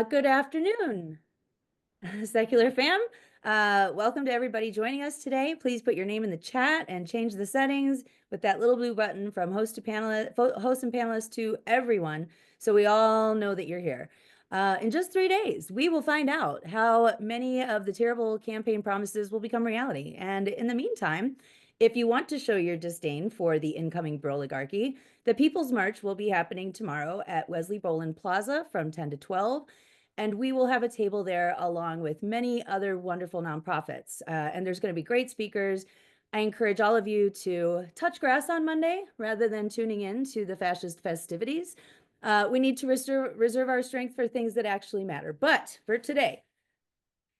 Good afternoon, Secular fam. Welcome to everybody joining us today. Please put your name in the chat and change the settings with that little blue button from host to panelist, host and panelists to everyone, so we all know that you're here. In just 3 days, we will find out how many of the terrible campaign promises will become reality. And in the meantime, if you want to show your disdain for the incoming oligarchy, the People's March will be happening tomorrow at Wesley Boland Plaza from 10 to 12. And we will have a table there along with many other wonderful nonprofits. And there's going to be great speakers. I encourage all of you to touch grass on Monday rather than tuning in to the fascist festivities. We need to reserve our strength for things that actually matter. But for today,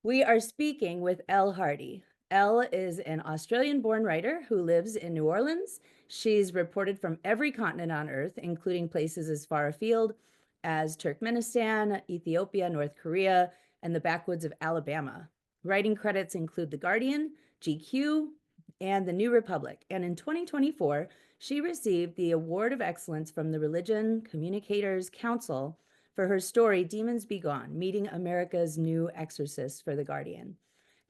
we are speaking with Elle Hardy. Elle is an Australian-born writer who lives in New Orleans. She's reported from every continent on Earth, including places as far afield as Turkmenistan, Ethiopia, North Korea, and the backwoods of Alabama. Writing credits include The Guardian, GQ, and The New Republic. And in 2024, she received the Award of Excellence from the Religion Communicators Council for her story, Demons Be Gone, Meeting America's New Exorcists for The Guardian.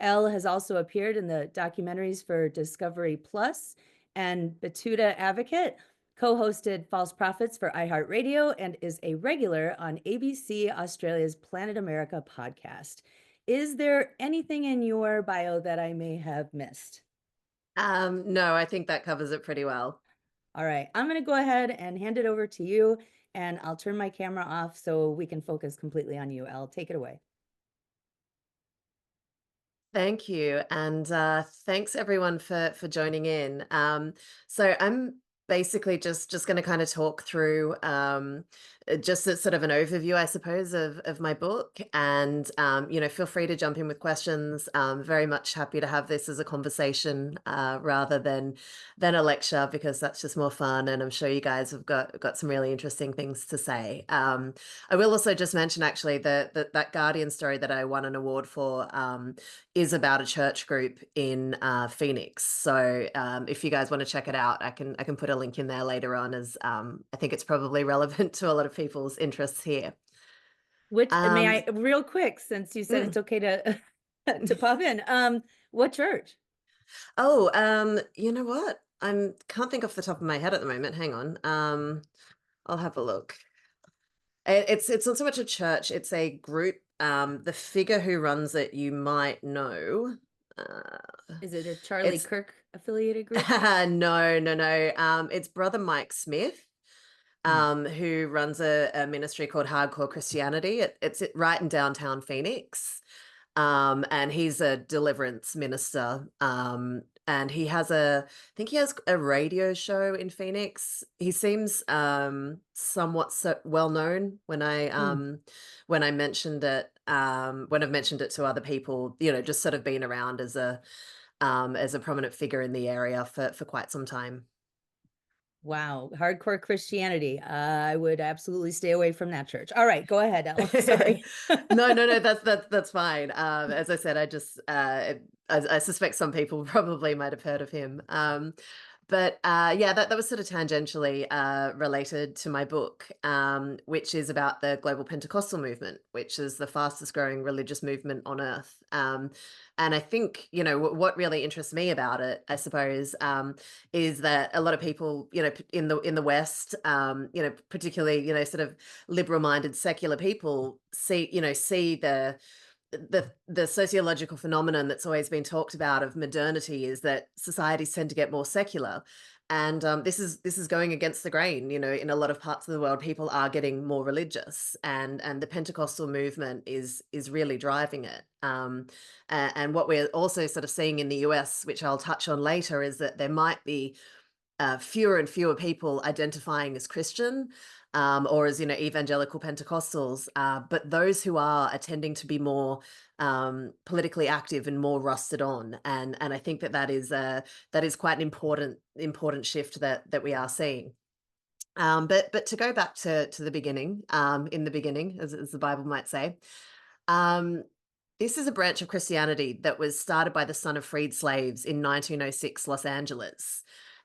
Elle has also appeared in the documentaries for Discovery Plus and Beetota Advocate, co-hosted False Prophets for iHeartRadio, and is a regular on ABC Australia's Planet America podcast. Is there anything in your bio that I may have missed? No, I think that covers it pretty well. All right, I'm going to go ahead and hand it over to you, and I'll turn my camera off so we can focus completely on you. Elle, take it away. Thank you, and thanks everyone for joining in. So I'm basically just going to kind of talk through just a, sort of an overview, I suppose, of my book, and feel free to jump in with questions. Very much happy to have this as a conversation rather than a lecture, because that's just more fun, and I'm sure you guys have got some really interesting things to say. I will also just mention actually that Guardian story that I won an award for is about a church group in Phoenix. So if you guys want to check it out, I can put a link in there later on, as I think it's probably relevant to a lot of people's interests here. Which may I, real quick, since you said it's okay to to pop in, what church? Oh, you know what? I can't think off the top of my head at the moment. Hang on. I'll have a look. It's not so much a church, it's a group. The figure who runs it, you might know. Is it a Charlie Kirk affiliated group? No. It's Brother Mike Smith, who runs a ministry called Hardcore Christianity. It's right in downtown Phoenix. And he's a deliverance minister. And he has I think he has a radio show in Phoenix. He seems somewhat well known when I mentioned it, when I've mentioned it to other people, just sort of been around as a prominent figure in the area for quite some time. Wow, hardcore Christianity. I would absolutely stay away from that church. All right, go ahead, Elle. Sorry. No, that's fine. As I said, I suspect some people probably might have heard of him. But yeah, that was sort of tangentially related to my book, which is about the global Pentecostal movement, which is the fastest growing religious movement on earth. And I think, what really interests me about it, I suppose, is that a lot of people, in the West, particularly, sort of liberal-minded secular people see the sociological phenomenon that's always been talked about of modernity is that societies tend to get more secular. And this is going against the grain. In a lot of parts of the world, people are getting more religious, and the Pentecostal movement is really driving it. And what we're also sort of seeing in the US, which I'll touch on later, is that there might be fewer and fewer people identifying as Christian, or as evangelical Pentecostals, but those who are tending to be more politically active and more rusted on, and I think that is quite an important shift that we are seeing. But to go back to the beginning, in the beginning, as the Bible might say, this is a branch of Christianity that was started by the son of freed slaves in 1906 Los Angeles.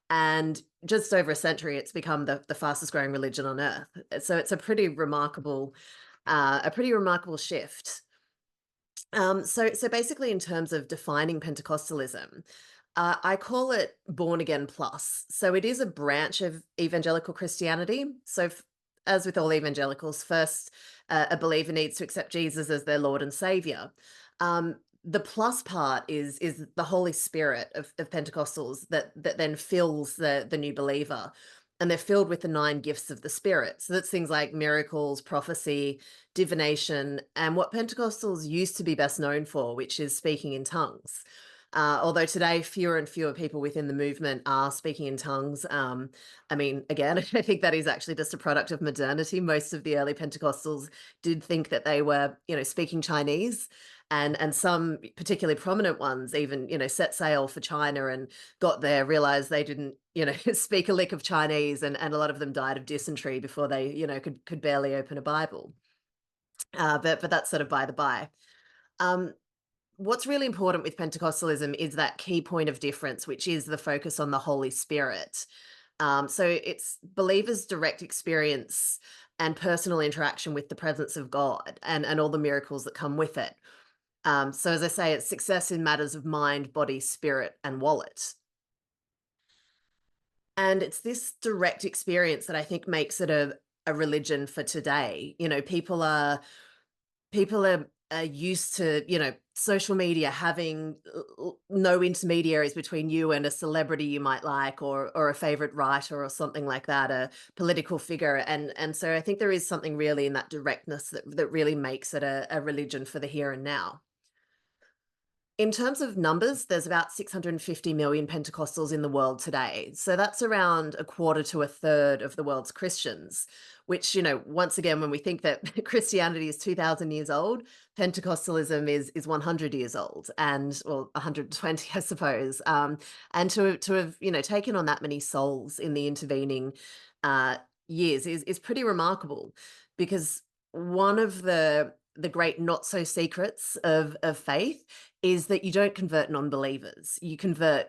And just over a century, it's become the fastest growing religion on earth. So it's a pretty remarkable a pretty remarkable shift. So basically, in terms of defining Pentecostalism, I call it born again plus. So it is a branch of evangelical Christianity. As with all evangelicals, first a believer needs to accept Jesus as their Lord and Savior. The plus part is the Holy Spirit of Pentecostals that then fills the new believer. And they're filled with the 9 gifts of the Spirit. So that's things like miracles, prophecy, divination, and what Pentecostals used to be best known for, which is speaking in tongues. Although today, fewer and fewer people within the movement are speaking in tongues. I mean, again, I think that is actually just a product of modernity. Most of the early Pentecostals did think that they were, speaking Chinese, and some particularly prominent ones even, set sail for China and got there, realized they didn't, speak a lick of Chinese, and a lot of them died of dysentery before they, could barely open a Bible. But that's sort of by the by. Um, what's really important with Pentecostalism is that key point of difference, which is the focus on the Holy Spirit. So it's believers' direct experience and personal interaction with the presence of God and all the miracles that come with it. So as I say, it's success in matters of mind, body, spirit, and wallet. And it's this direct experience that I think makes it a religion for today. People are used to, social media having no intermediaries between you and a celebrity you might like, or a favorite writer or something like that, a political figure. And so I think there is something really in that directness that really makes it a religion for the here and now. In terms of numbers, there's about 650 million Pentecostals in the world today. So that's around a quarter to a third of the world's Christians, which, once again, when we think that Christianity is 2,000 years old, Pentecostalism is 100 years old, and, well, 120, I suppose. And to have, taken on that many souls in the intervening uh, years is pretty remarkable, because one of the great not so secrets of faith is that you don't convert non-believers, you convert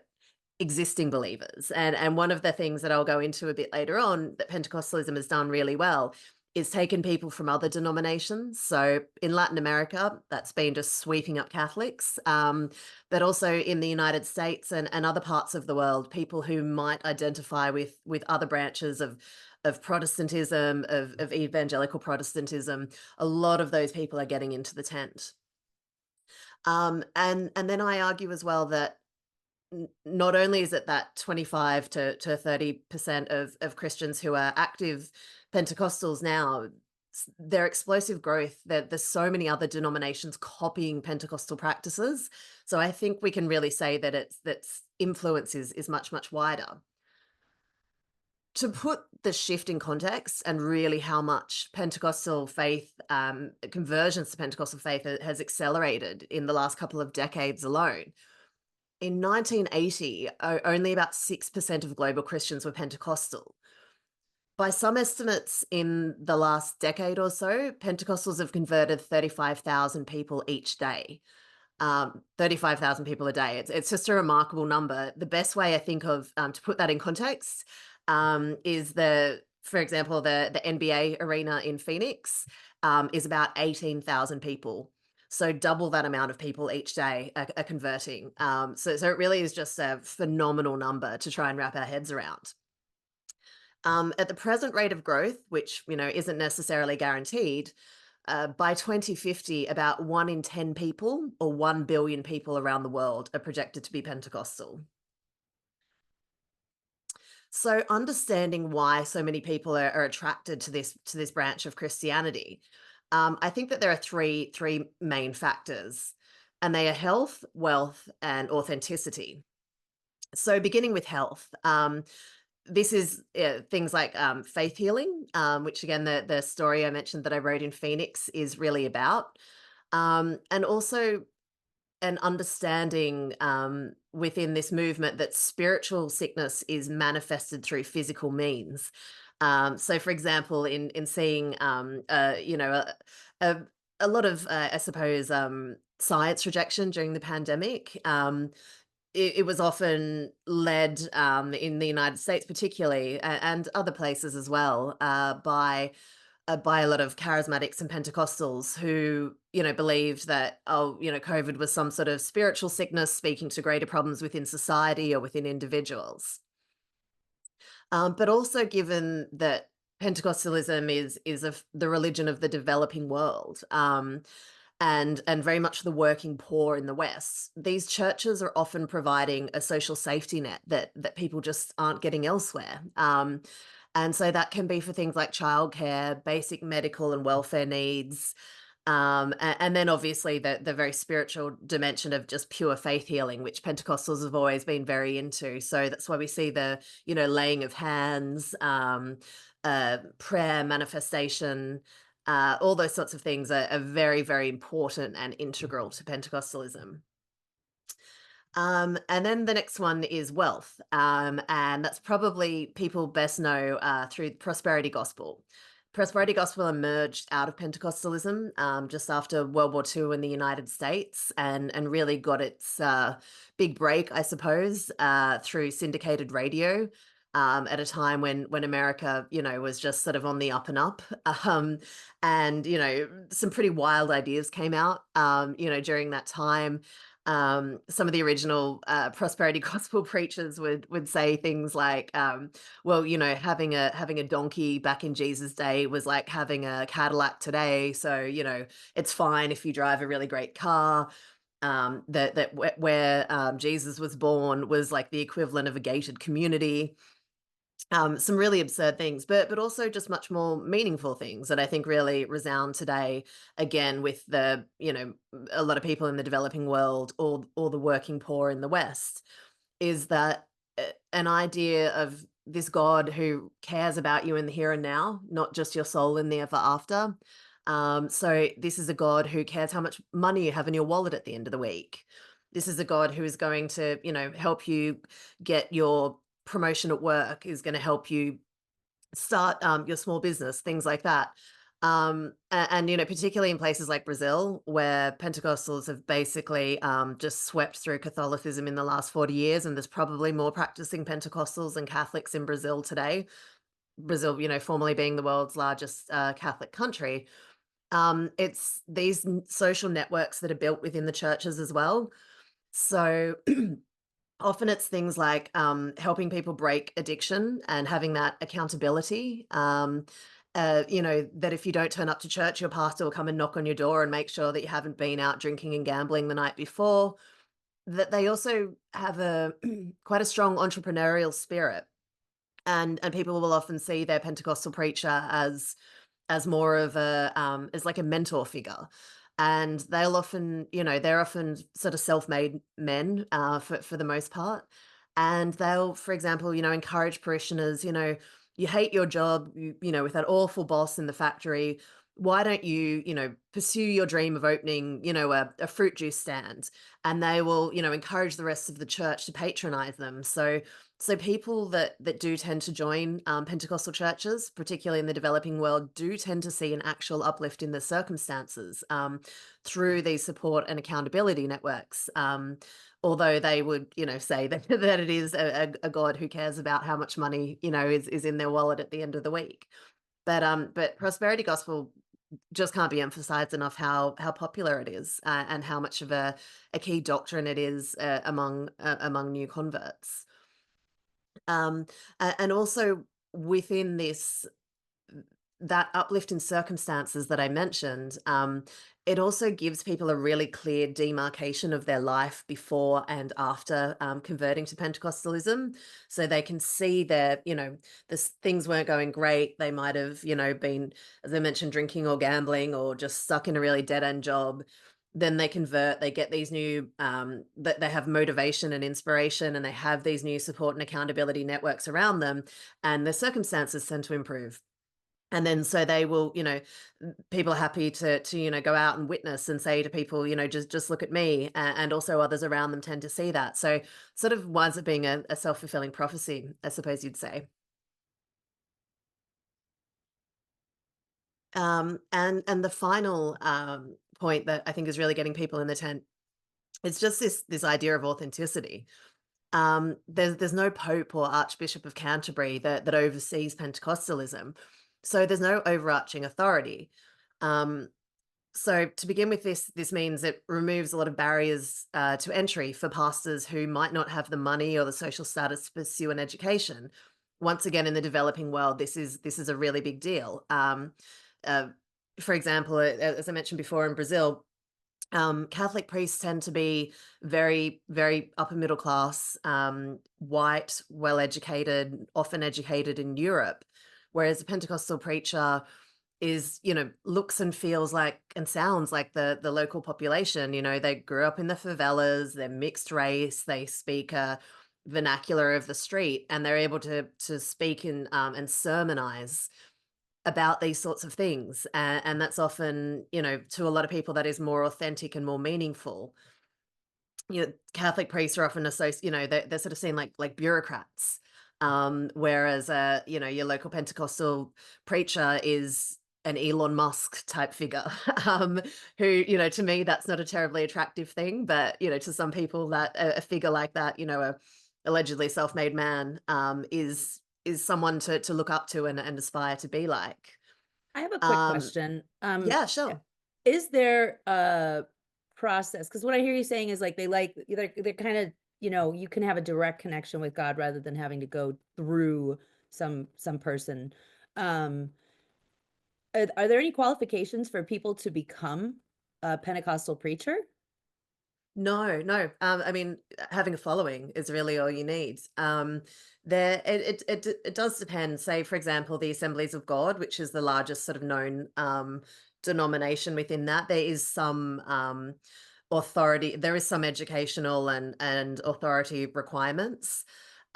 existing believers. And one of the things that I'll go into a bit later on that Pentecostalism has done really well is taken people from other denominations. So in Latin America, that's been just sweeping up Catholics, but also in the United States and other parts of the world, people who might identify with other branches of Protestantism, of evangelical Protestantism. A lot of those people are getting into the tent. And then I argue as well that not only is it that 25 to 30% of Christians who are active Pentecostals now, their explosive growth, there's so many other denominations copying Pentecostal practices. So I think we can really say that that's influence is much, much wider. To put the shift in context and really how much Pentecostal faith, conversions to Pentecostal faith has accelerated in the last couple of decades alone. In 1980, only about 6% of global Christians were Pentecostal. By some estimates, in the last decade or so, Pentecostals have converted 35,000 people each day. 35,000 people a day. It's just a remarkable number. The best way I think of to put that in context is for example, the NBA arena in Phoenix is about 18,000 people. So double that amount of people each day are converting. So it really is just a phenomenal number to try and wrap our heads around. At the present rate of growth, which isn't necessarily guaranteed, by 2050, about 1 in 10 people, or 1 billion people around the world, are projected to be Pentecostal. So understanding why so many people are attracted to this branch of Christianity, I think that there are three main factors, and they are health, wealth, and authenticity. So beginning with health, this is things like faith healing, which again, the story I mentioned that I wrote in Phoenix is really about, and also an understanding within this movement that spiritual sickness is manifested through physical means. So, for example, in seeing, a, a lot of, I suppose, science rejection during the pandemic. It was often led in the United States, particularly, and other places as well, by by a lot of charismatics and Pentecostals who, you know, believed that, oh, you know, COVID was some sort of spiritual sickness speaking to greater problems within society or within individuals. But also given that Pentecostalism is the religion of the developing world, and very much the working poor in the West. These churches are often providing a social safety net that people just aren't getting elsewhere. And so that can be for things like childcare, basic medical and welfare needs, and then obviously the very spiritual dimension of just pure faith healing, which Pentecostals have always been very into. So that's why we see the, you know, laying of hands, prayer, manifestation, all those sorts of things are very, very important and integral to Pentecostalism. And then the next one is wealth. And that's probably people best know through prosperity gospel. Prosperity gospel emerged out of Pentecostalism just after World War II in the United States and really got its big break, I suppose, through syndicated radio. At a time when America, you know, was just sort of on the up and up, and you know, some pretty wild ideas came out, you know, during that time. Some of the original prosperity gospel preachers would say things like, well, you know, having a donkey back in Jesus' day was like having a Cadillac today. So, you know, it's fine if you drive a really great car. Where Jesus was born was like the equivalent of a gated community. Some really absurd things, but also just much more meaningful things that I think really resound today. Again, with the, you know, a lot of people in the developing world or the working poor in the West, is that an idea of this God who cares about you in the here and now, not just your soul in the ever after. So this is a God who cares how much money you have in your wallet at the end of the week. This is a God who is going to, you know, help you get your promotion at work, is going to help you start your small business, things like that. And, you know, particularly in places like Brazil, where Pentecostals have basically just swept through Catholicism in the last 40 years, and there's probably more practicing Pentecostals than Catholics in Brazil today. Brazil, you know, formerly being the world's largest Catholic country. It's these social networks that are built within the churches as well. So often it's things like helping people break addiction and having that accountability. You know, that if you don't turn up to church, your pastor will come and knock on your door and make sure that you haven't been out drinking and gambling the night before. That they also have a quite a strong entrepreneurial spirit. And people will often see their Pentecostal preacher as more of a as like a mentor figure. And they'll often, you know, they're often sort of self-made men for the most part. And they'll, for example, you know, encourage parishioners, you know, you hate your job, you know, with that awful boss in the factory. Why don't you, you know, pursue your dream of opening, you know, a fruit juice stand? And they will, you know, encourage the rest of the church to patronize them. So people that do tend to join Pentecostal churches, particularly in the developing world, do tend to see an actual uplift in their circumstances through these support and accountability networks. Although they would, you know, say that, that it is a God who cares about how much money, you know, is in their wallet at the end of the week. But prosperity gospel just can't be emphasized enough how popular it is, and how much of a key doctrine it is among new converts. And also within this, that uplift in circumstances that I mentioned, it also gives people a really clear demarcation of their life before and after converting to Pentecostalism. So they can see that, you know, this things weren't going great. They might have, you know, been, as I mentioned, drinking or gambling or just stuck in a really dead end job. Then they convert, they get these new, that they have motivation and inspiration, and they have these new support and accountability networks around them, and their circumstances tend to improve. And then so they will, you know, people are happy to you know, go out and witness and say to people, you know, just look at me, and also others around them tend to see that. So sort of winds up being a self-fulfilling prophecy, I suppose you'd say. And the final point that I think is really getting people in the tent, it's just this idea of authenticity. There's no pope or archbishop of Canterbury that oversees Pentecostalism. So there's no overarching authority. Um, so to begin with, this means it removes a lot of barriers to entry for pastors who might not have the money or the social status to pursue an education. Once again, in the developing world, this is a really big deal. Uh, for example, as I mentioned before, in Brazil, Catholic priests tend to be very, very upper middle class, white, well educated, often educated in Europe, whereas a Pentecostal preacher is, looks and feels like and sounds like the local population. They grew up in the favelas, they're mixed race, they speak a vernacular of the street, and they're able to speak and sermonize about these sorts of things. And that's often, to a lot of people, that is more authentic and more meaningful. Catholic priests are often associated, they're sort of seen like bureaucrats. Whereas your local Pentecostal preacher is an Elon Musk type figure, who, to me, that's not a terribly attractive thing, but to some people, that a figure like that, a allegedly self-made man, is someone to look up to and aspire to be like. I have a quick Um, question. yeah, sure. Is there a process? Because what I hear you saying is like they're kind of, you can have a direct connection with God rather than having to go through some person. Um, are there any qualifications for people to become a Pentecostal preacher? No, no. I mean, having a following is really all you need. There, it does depend. Say, for example, the Assemblies of God, which is the largest sort of known denomination within that. There is some authority. There is some educational and authority requirements.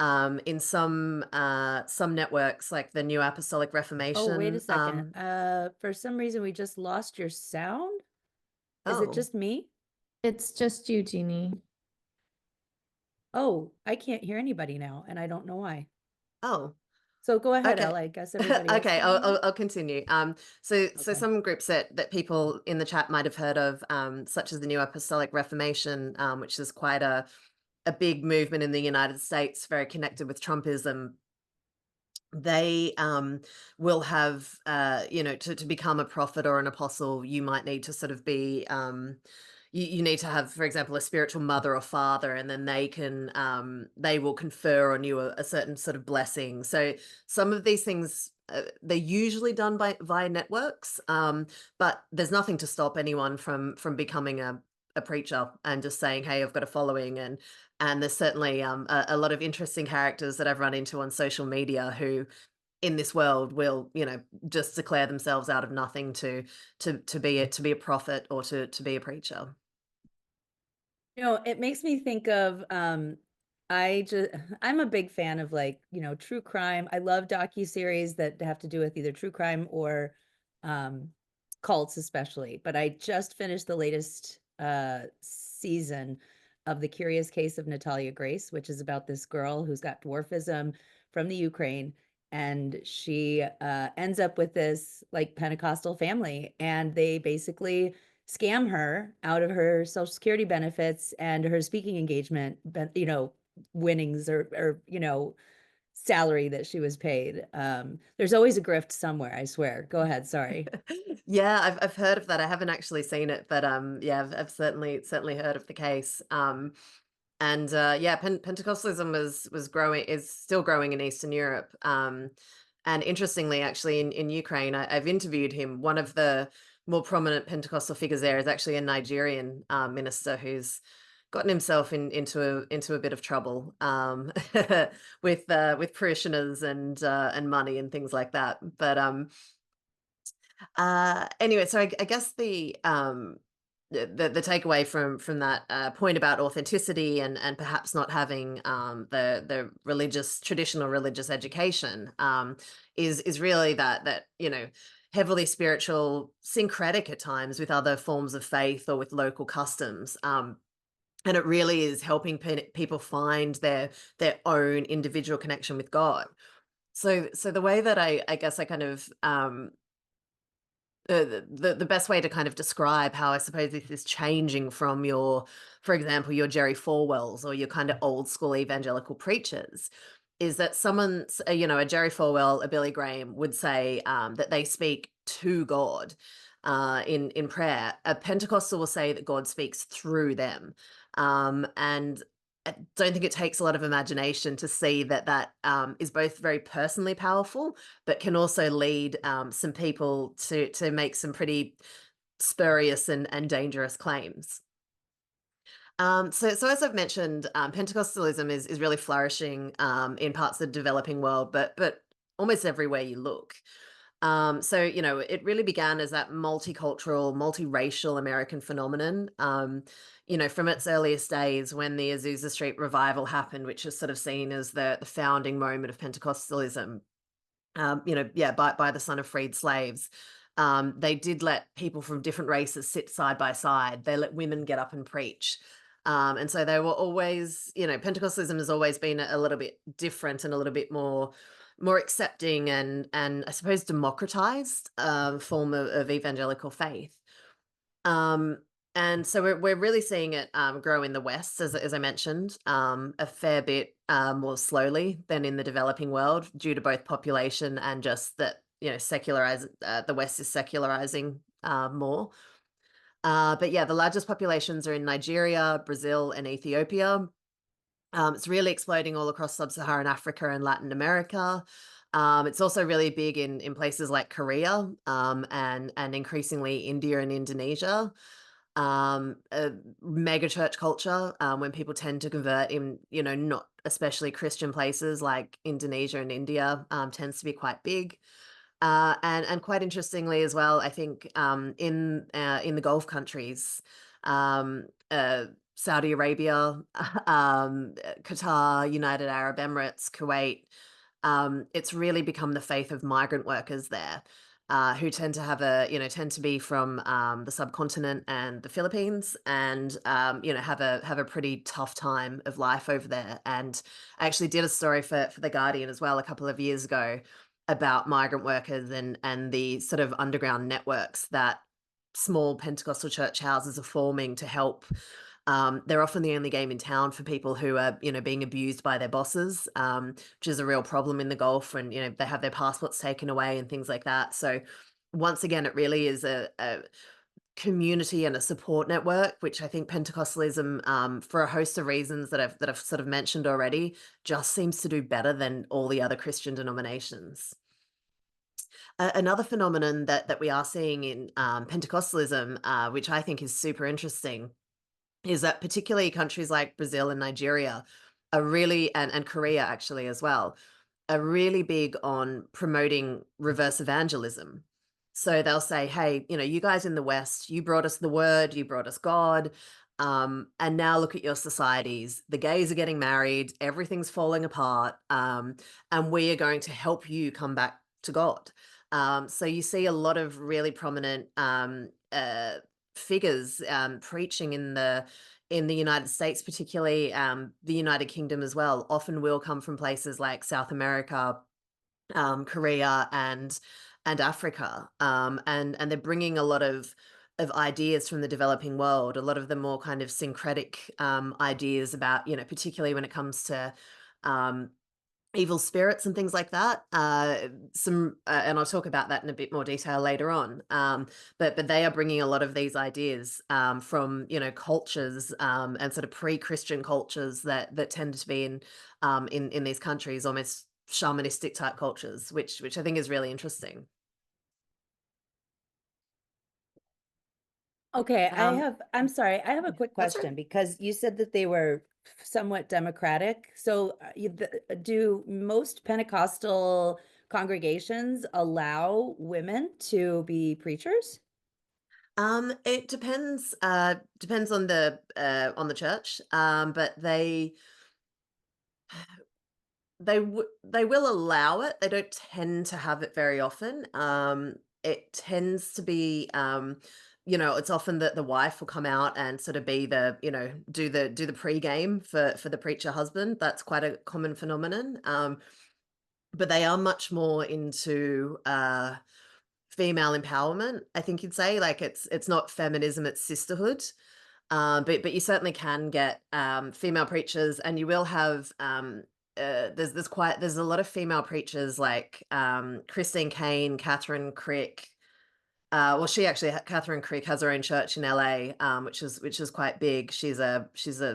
In some networks, like the New Apostolic Oh, wait a Reformation. second. For some reason we just lost your sound. Is it Oh, just me? It's just you, Jeannie. Oh, I can't hear anybody now, and I don't know why. oh. So go ahead, Okay. Elle. I guess everybody else Okay, can hear me. I'll continue. So Okay. some groups that people in the chat might have heard of, such as the New Apostolic Reformation, which is quite a big movement in the United States, very connected with Trumpism. They will have, to become a prophet or an apostle, you might need to sort of be, you need to have, for example, a spiritual mother or father, and then they will confer on you a certain sort of blessing. So some of these things, they're usually done via networks, but there's nothing to stop anyone from becoming a preacher and just saying, "Hey, I've got a following." And there's certainly a lot of interesting characters that I've run into on social media who, in this world, will, just declare themselves out of nothing to be a prophet or to be a preacher. It makes me think of I'm a big fan of like, true crime. I love docuseries that have to do with either true crime or um cults especially. But I just finished the latest season of The Curious Case of Natalia Grace, which is about this girl who's got dwarfism from the Ukraine, and she ends up with this like Pentecostal family, and they basically scam her out of her social security benefits and her speaking engagement, winnings or salary that she was paid. There's always a grift somewhere, I swear. Go ahead, sorry. Yeah, I've heard of that. I haven't actually seen it, but yeah, I've certainly heard of the case. And yeah, Pentecostalism was growing, is still growing in Eastern Europe. And interestingly, actually, in Ukraine, I've interviewed him. One of the more prominent Pentecostal figures there is actually a Nigerian minister who's gotten himself into a bit of trouble, with parishioners and money and things like that. But anyway, so I guess the takeaway from that point about authenticity and perhaps not having the traditional religious education, is really that heavily spiritual, syncretic at times with other forms of faith or with local customs. And it really is helping people find their own individual connection with God. So the way that I guess I kind of the best way to kind of describe how I suppose this is changing from for example, your Jerry Falwells or your kind of old school evangelical preachers, is that someone's, a Jerry Falwell, a Billy Graham would say that they speak to God in prayer. A Pentecostal will say that God speaks through them. And I don't think it takes a lot of imagination to see that is both very personally powerful, but can also lead some people to make some pretty spurious and dangerous claims. So as I've mentioned, Pentecostalism is really flourishing in parts of the developing world, but almost everywhere you look. So it really began as that multicultural, multiracial American phenomenon. From its earliest days when the Azusa Street revival happened, which is sort of seen as the founding moment of Pentecostalism. By the son of freed slaves. They did let people from different races sit side by side. They let women get up and preach. And so they were always, Pentecostalism has always been a little bit different and a little bit more accepting and I suppose democratized form of evangelical faith. And so we're really seeing it grow in the West, as I mentioned, a fair bit more slowly than in the developing world, due to both population and just that the West is secularizing more. But yeah, the largest populations are in Nigeria, Brazil, and Ethiopia. It's really exploding all across sub-Saharan Africa and Latin America. It's also really big in places like Korea and increasingly India and Indonesia. A mega church culture, when people tend to convert in, not especially Christian places like Indonesia and India, tends to be quite big. And quite interestingly as well, I think in the Gulf countries, Saudi Arabia, Qatar, United Arab Emirates, Kuwait, it's really become the faith of migrant workers there, who tend to be from the subcontinent and the Philippines, and have a pretty tough time of life over there. And I actually did a story for The Guardian as well a couple of years ago about migrant workers and the sort of underground networks that small Pentecostal church houses are forming to help. They're often the only game in town for people who are, being abused by their bosses, which is a real problem in the Gulf, and, they have their passports taken away and things like that. So once again, it really is a community and a support network, which I think Pentecostalism, for a host of reasons that I've sort of mentioned already, just seems to do better than all the other Christian denominations. Another phenomenon that we are seeing in Pentecostalism, which I think is super interesting, is that particularly countries like Brazil and Nigeria are really, and Korea actually as well, are really big on promoting reverse evangelism. So they'll say, hey, you guys in the West, you brought us the word, you brought us God. And now look at your societies. The gays are getting married, everything's falling apart. And we are going to help you come back to God. So you see a lot of really prominent figures preaching in the United States, particularly the United Kingdom as well, often will come from places like South America, Korea, and Africa, and they're bringing a lot of ideas from the developing world, a lot of the more kind of syncretic ideas about, particularly when it comes to evil spirits and things like that. And I'll talk about that in a bit more detail later on. But they are bringing a lot of these ideas from cultures and sort of pre-Christian cultures that tend to be in these countries, almost shamanistic type cultures, which I think is really interesting. Okay, I'm sorry, I have a quick That's right. question, because you said that they were somewhat democratic. So do most Pentecostal congregations allow women to be preachers? It depends on the church, but they will allow it. They don't tend to have it very often. It tends to be, it's often that the wife will come out and sort of be the, do the pre-game for the preacher husband. That's quite a common phenomenon. But they are much more into female empowerment, I think you'd say. Like it's not feminism, it's sisterhood. But you certainly can get female preachers, and you will have there's a lot of female preachers like Christine Kane, Catherine Crick. Well, Catherine Crick has her own church in LA, which is quite big. She's a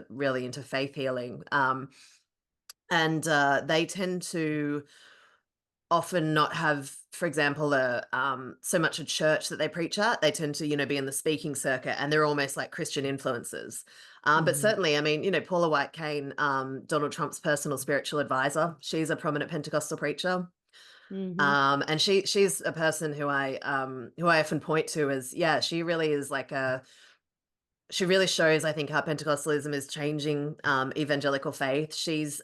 really into faith healing, and they tend to often not have, for example, so much a church that they preach at. They tend to, be in the speaking circuit, and they're almost like Christian influencers. But certainly, I mean, Paula White Cain, Donald Trump's personal spiritual advisor, she's a prominent Pentecostal preacher. And she's a person who I often point to as, yeah, she really is like she really shows, I think, how Pentecostalism is changing evangelical faith. She's,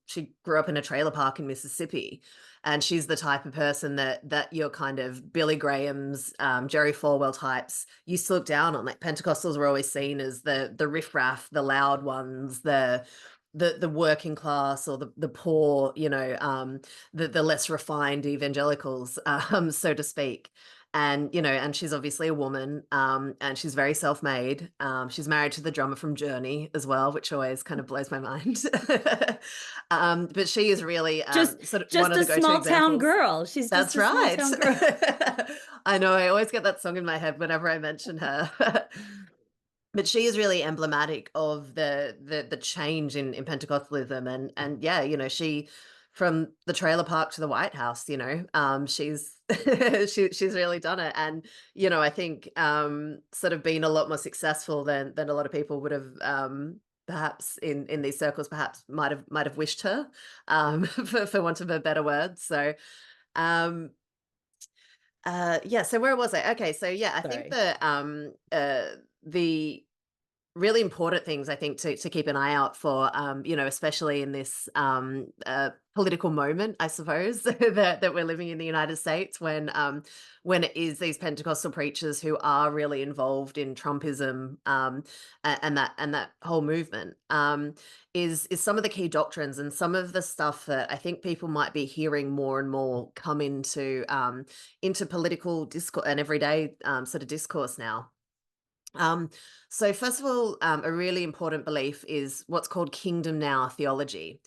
she grew up in a trailer park in Mississippi, and she's the type of person that your kind of Billy Graham's, Jerry Falwell types used to look down on. Like, Pentecostals were always seen as the riffraff, the loud ones, the working class, or the poor, the less refined evangelicals, so to speak. And and she's obviously a woman, and she's very self-made. She's married to the drummer from Journey as well, which always kind of blows my mind. But she is really sort of one of the go-to small town examples. girl. She's That's just a right. small town girl. I know. I always get that song in my head whenever I mention her. But she is really emblematic of the change in Pentecostalism, and yeah, she, from the trailer park to the White House, she's she's really done it, and I think sort of been a lot more successful than a lot of people would have, perhaps in these circles, perhaps might have wished her, for want of a better word. So um yeah, so where was I? Okay, so yeah, I think the really important things, I think, to keep an eye out for, especially in this political moment, I suppose, that we're living in the United States, when it is these Pentecostal preachers who are really involved in Trumpism, and that whole movement, is some of the key doctrines and some of the stuff that I think people might be hearing more and more come into political discourse and everyday sort of discourse now. So first of all, a really important belief is what's called kingdom now theology,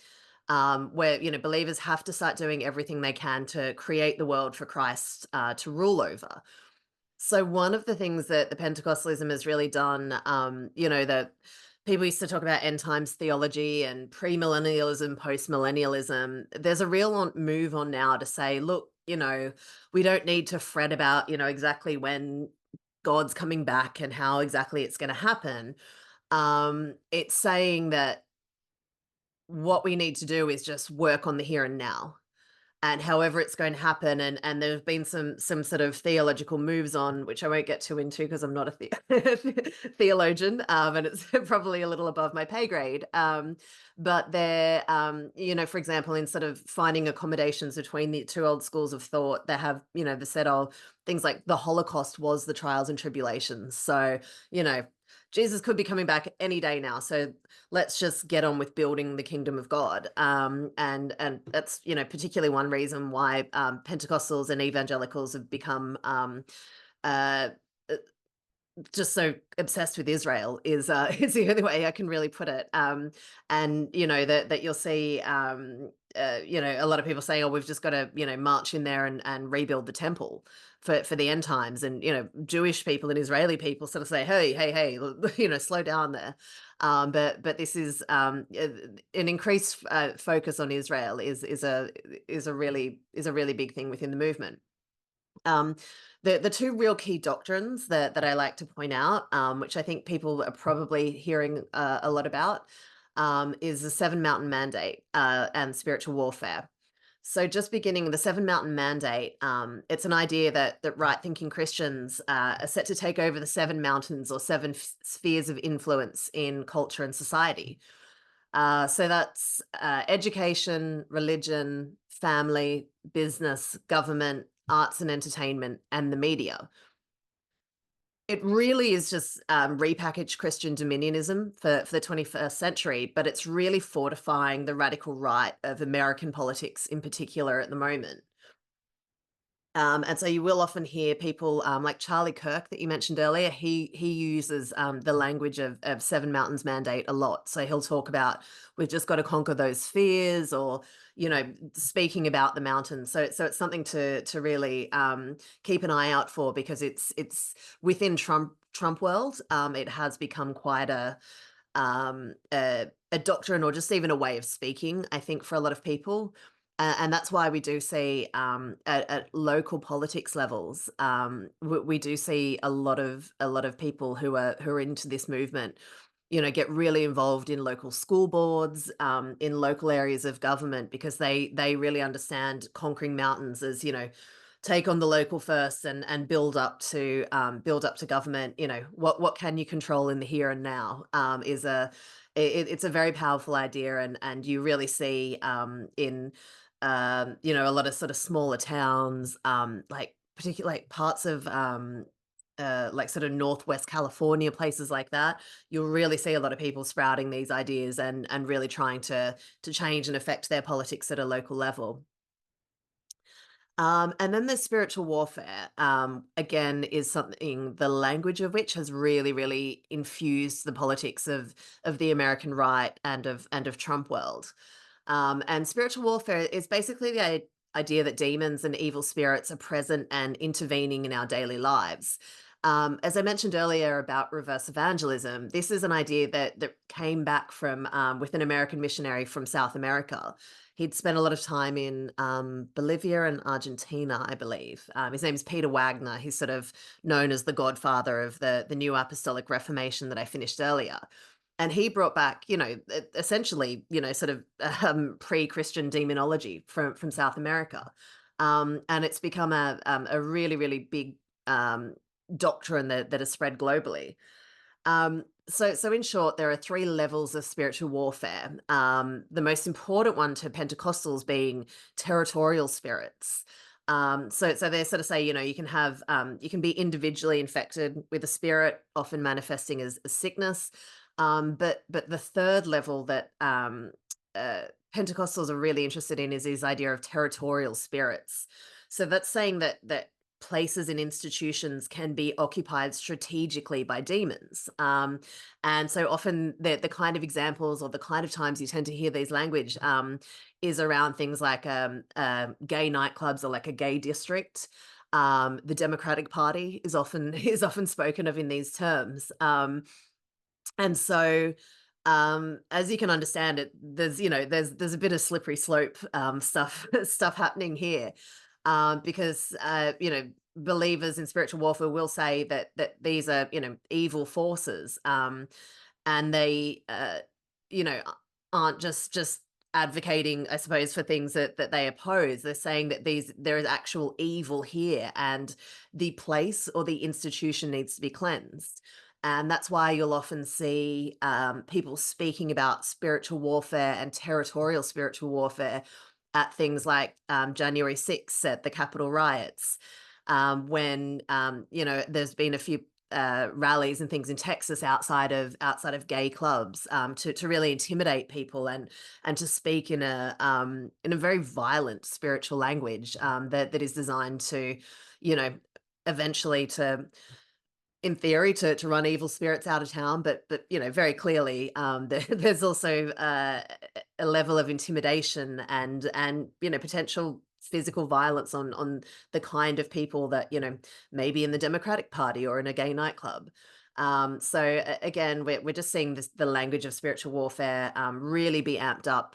where believers have to start doing everything they can to create the world for Christ to rule over. So one of the things that the Pentecostalism has really done, that people used to talk about end times theology and premillennialism, postmillennialism. There's a real move on now to say, look, we don't need to fret about, exactly when God's coming back and how exactly it's going to happen. It's saying that what we need to do is just work on the here and now, and however it's going to happen. And there have been some sort of theological moves on, which I won't get too into because I'm not a theologian, and it's probably a little above my pay grade. But they're, for example, instead of finding accommodations between the two old schools of thought, they have, they said, oh, things like the Holocaust was the trials and tribulations. So, Jesus could be coming back any day now. So let's just get on with building the kingdom of God. And that's, particularly one reason why Pentecostals and evangelicals have become uh, just so obsessed with Israel is the only way I can really put it. And that you'll see a lot of people saying, oh, we've just got to march in there and rebuild the temple for the end times. And Jewish people and Israeli people sort of say, hey, slow down there. But this is an increased focus on Israel is a really big thing within the movement. The two real key doctrines that I like to point out, which I think people are probably hearing a lot about, is the Seven Mountain Mandate and spiritual warfare. So just beginning the Seven Mountain Mandate, it's an idea that right-thinking Christians are set to take over the seven mountains or seven spheres of influence in culture and society. So that's education, religion, family, business, government, arts and entertainment, and the media. It really is just repackaged Christian dominionism for the 21st century, but it's really fortifying the radical right of American politics in particular at the moment. And so you will often hear people like Charlie Kirk that you mentioned earlier. He uses the language of Seven Mountains Mandate a lot. So he'll talk about we've just got to conquer those fears, or speaking about the mountains. So it's something to really keep an eye out for, because it's within Trump world. It has become quite a doctrine, or just even a way of speaking, I think, for a lot of people. And that's why we do see at local politics levels, we do see a lot of people who are into this movement, get really involved in local school boards, in local areas of government, because they really understand conquering mountains as, take on the local first, and build up to government. What can you control in the here and now, it's a very powerful idea, and you really see in a lot of sort of smaller towns, like particularly like parts of like sort of Northwest California, places like that. You'll really see a lot of people sprouting these ideas, and really trying to change and affect their politics at a local level. And then the spiritual warfare, again, is something, the language of which has really, really infused the politics of the American right, and of Trump world. And spiritual warfare is basically the idea that demons and evil spirits are present and intervening in our daily lives. As I mentioned earlier about reverse evangelism, this is an idea that came back from with an American missionary from South America. He'd spent a lot of time in Bolivia and Argentina, I believe. His name is Peter Wagner. He's sort of known as the godfather of the New Apostolic Reformation that I finished earlier. And he brought back, essentially, sort of pre-Christian demonology from South America. And it's become a really, really big doctrine that has spread globally. So in short, there are three levels of spiritual warfare. The most important one to Pentecostals being territorial spirits. So they sort of say, you can have, you can be individually infected with a spirit, often manifesting as sickness. But the third level that Pentecostals are really interested in is this idea of territorial spirits. So that's saying that places and institutions can be occupied strategically by demons. And so often the kind of examples, or the kind of times you tend to hear these language, is around things like gay nightclubs, or like a gay district. The Democratic Party is often spoken of in these terms. And so, as you can understand it, there's a bit of slippery slope stuff happening here, because believers in spiritual warfare will say that these are evil forces, and they aren't just advocating, I suppose, for things that they oppose. They're saying that there is actual evil here, and the place or the institution needs to be cleansed. And that's why you'll often see people speaking about spiritual warfare and territorial spiritual warfare at things like January 6th at the Capitol riots, when there's been a few rallies and things in Texas outside of gay clubs, to really intimidate people, and to speak in a very violent spiritual language, that is designed to, eventually to, in theory, to run evil spirits out of town. But very clearly, there's also a level of intimidation, and potential physical violence on the kind of people that maybe in the Democratic Party or in a gay nightclub. Again, we're just seeing the language of spiritual warfare really be amped up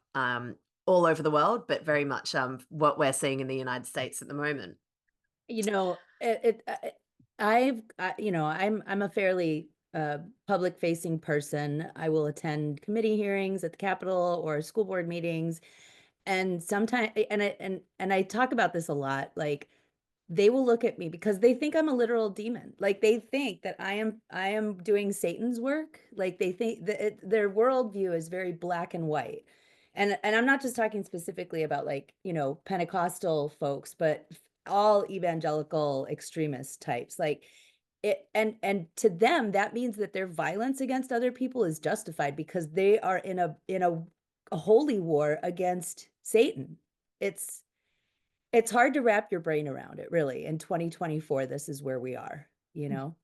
all over the world, but very much what we're seeing in the United States at the moment. I'm a fairly public facing person. I will attend committee hearings at the Capitol or school board meetings. And sometimes, and I talk about this a lot, like they will look at me because they think I'm a literal demon. Like they think that I am doing Satan's work. Like they think that their worldview is very black and white. And I'm not just talking specifically about like, Pentecostal folks, but all evangelical extremist types. Like it, and to them, that means that their violence against other people is justified because they are in a holy war against Satan. It's It's hard to wrap your brain around it, really. In 2024, this is where we are, you know?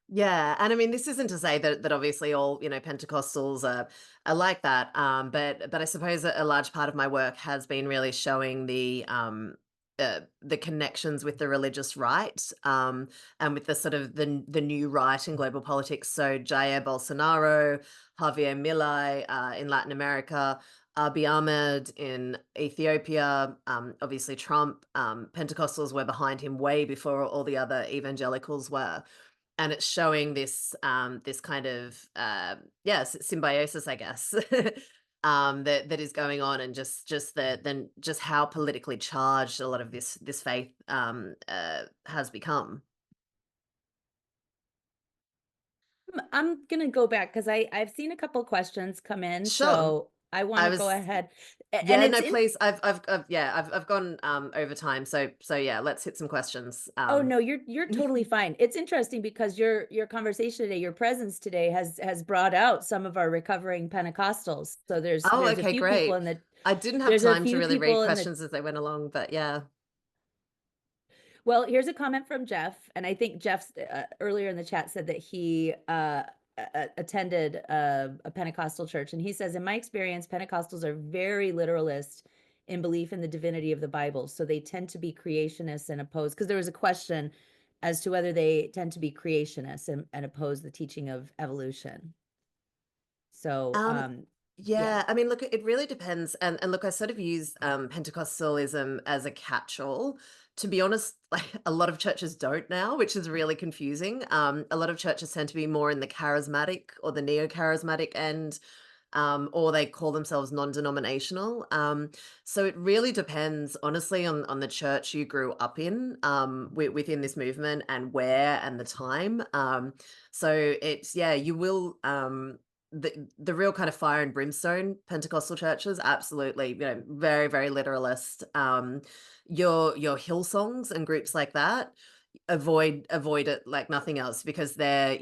Yeah, and I mean, this isn't to say that obviously all Pentecostals are like that, but I suppose a large part of my work has been really showing the connections with the religious right, and with the sort of the new right in global politics. So Jair Bolsonaro, Javier Milei in Latin America. Abiy Ahmed in Ethiopia, obviously Trump, Pentecostals were behind him way before all the other evangelicals were, and it's showing this kind of symbiosis, I guess, that is going on, and just how politically charged a lot of this faith has become. I'm gonna go back because I've seen a couple questions come in, Sure. so I want I to go was ahead. And Yeah, it's no, please. I've gone over time, so yeah, let's hit some questions. Oh no, you're totally fine. It's interesting because your conversation today, your presence today has brought out some of our recovering Pentecostals. So Oh, there's a okay, few people great. in the I didn't have there's a time to few really read people in the questions as they went along, but yeah. Well, here's a comment from Jeff, and I think Jeff earlier in the chat said that he attended a Pentecostal church, and he says, in my experience, Pentecostals are very literalist in belief in the divinity of the Bible, so they tend to be creationists and oppose. Because there was a question as to whether they tend to be creationists and oppose the teaching of evolution. So, Um, yeah. yeah, I mean, look, it really depends. And look, I sort of use Pentecostalism as a catch-all. To be honest, like a lot of churches don't now, which is really confusing. A lot of churches tend to be more in the charismatic or the neo-charismatic end, or they call themselves non-denominational. So it really depends, honestly, on the church you grew up in, within this movement, and where and the time. So it's, yeah, you will. The real kind of fire and brimstone Pentecostal churches, absolutely, very, very literalist. Your Hillsongs and groups like that, avoid it like nothing else, because they're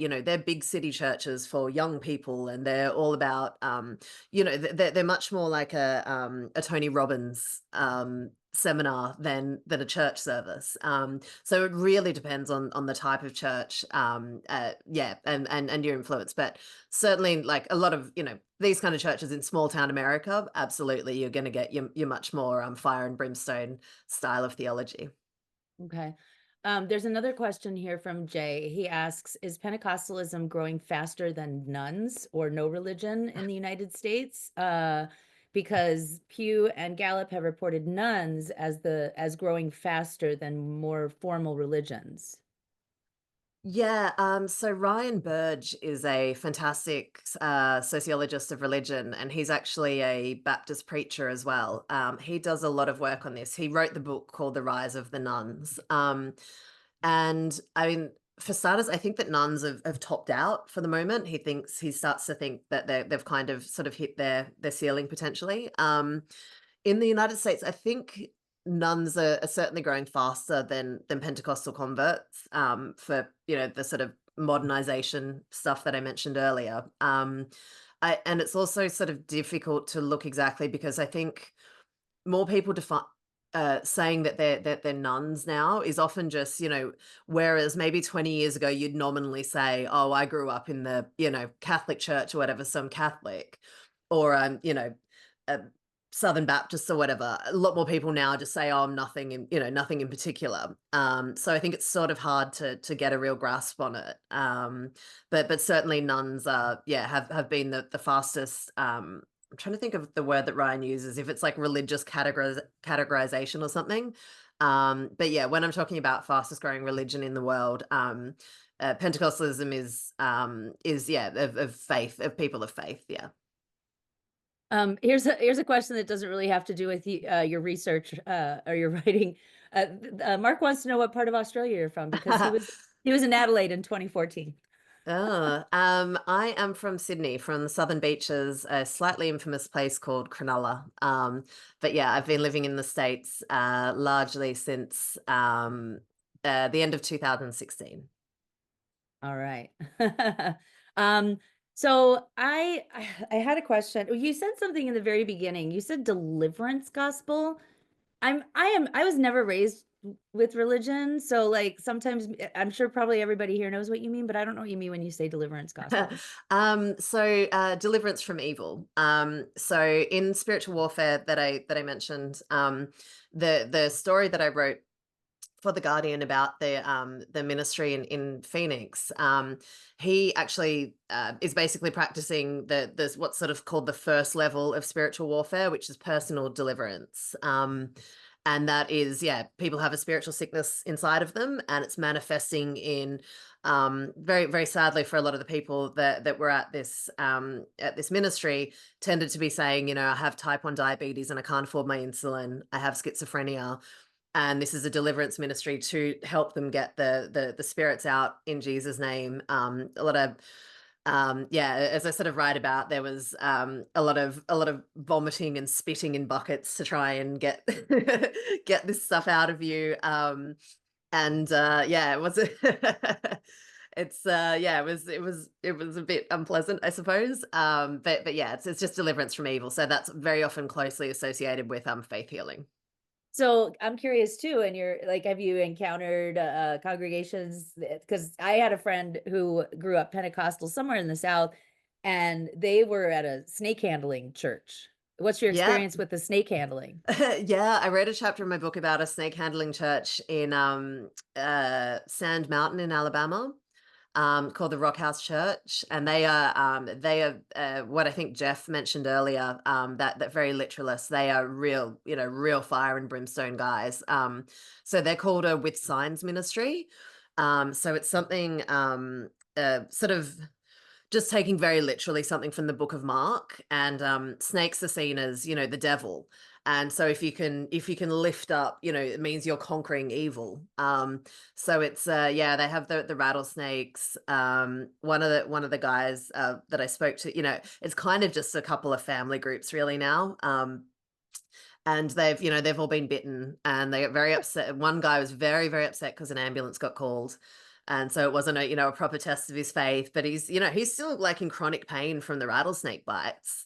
big city churches for young people, and they're all about they're much more like a Tony Robbins seminar than a church service. So it really depends on the type of church, yeah, and your influence. But certainly, like a lot of these kind of churches in small town America, absolutely, you're going to get your much more fire and brimstone style of theology. Okay. There's another question here from Jay. He asks, is Pentecostalism growing faster than nuns or no religion in the United States? Because Pew and Gallup have reported nuns as growing faster than more formal religions. Yeah, so Ryan Burge is a fantastic sociologist of religion, and he's actually a Baptist preacher as well. He does a lot of work on this. He wrote the book called The Rise of the Nuns. And I mean, for starters, I think that nuns have topped out for the moment. He starts to think that they've kind of sort of hit their ceiling potentially. In the United States, I think nuns are certainly growing faster than Pentecostal converts, for the sort of modernization stuff that I mentioned earlier. And it's also sort of difficult to look exactly, because I think more people define saying that they're nuns now is often just, whereas maybe 20 years ago you'd nominally say, oh, I grew up in the Catholic church or whatever, so I'm Catholic, or I'm a Southern Baptist or whatever. A lot more people now just say, oh, I'm nothing in particular. So I think it's sort of hard to get a real grasp on it. But certainly nuns have been the fastest. I'm trying to think of the word that Ryan uses, if it's like religious categorization or something. But yeah, when I'm talking about fastest growing religion in the world, Pentecostalism is of faith, of people of faith. Yeah. Here's a question that doesn't really have to do with your research or your writing. Mark wants to know what part of Australia you're from, because he was in Adelaide in 2014. Oh, I am from Sydney, from the Southern Beaches, a slightly infamous place called Cronulla. But yeah, I've been living in the States largely since the end of 2016. All right. Um, so I had a question. You said something in the very beginning. You said deliverance gospel. I was never raised with religion, so like sometimes I'm sure probably everybody here knows what you mean, but I don't know what you mean when you say deliverance gospel. Deliverance from evil. So in spiritual warfare that I mentioned, the story that I wrote for The Guardian about the ministry in Phoenix, he actually is basically practicing the what's sort of called the first level of spiritual warfare, which is personal deliverance. And that is, yeah, people have a spiritual sickness inside of them, and it's manifesting in very, very sadly for a lot of the people that were at this ministry tended to be saying, you know, I have type 1 diabetes and I can't afford my insulin. I have schizophrenia. And this is a deliverance ministry to help them get the spirits out in Jesus' name. A lot of yeah, as I sort of write about, there was a lot of vomiting and spitting in buckets to try and get get this stuff out of you. And yeah, it was it's yeah, it was a bit unpleasant, I suppose. But yeah, it's just deliverance from evil. So that's very often closely associated with faith healing. So I'm curious too, and you're like, have you encountered congregations? Because I had a friend who grew up Pentecostal somewhere in the South, and they were at a snake handling church. What's your Yeah. experience with the snake handling? Yeah, I read a chapter in my book about a snake handling church in Sand Mountain in Alabama, called the Rock House Church, and they are what I think Jeff mentioned earlier, that very literalist. They are real, you know, real fire and brimstone guys. So they're called a with signs ministry. So it's something sort of just taking very literally something from the book of Mark, and snakes are seen as, you know, the devil. And so if you can lift up, you know, it means you're conquering evil. So it's yeah, they have the rattlesnakes. One of the guys that I spoke to, you know, it's kind of just a couple of family groups really now. And they've all been bitten, and they get very upset. One guy was very, very upset because an ambulance got called. And so it wasn't a proper test of his faith, but he's still like in chronic pain from the rattlesnake bites.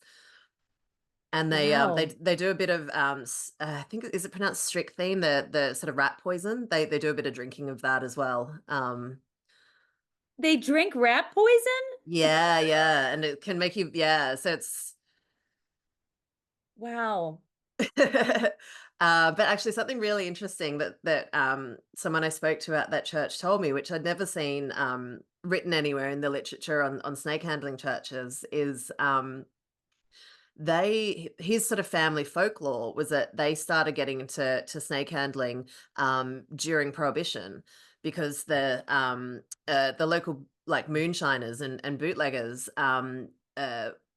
And Wow. they do a bit of I think, is it pronounced strychnine, the sort of rat poison? They do a bit of drinking of that as well. They drink rat poison? Yeah, yeah, and it can make you, yeah. So it's Wow. but actually something really interesting that someone I spoke to at that church told me, which I'd never seen written anywhere in the literature on snake handling churches, is his sort of family folklore was that they started getting into snake handling during Prohibition, because the local like moonshiners and bootleggers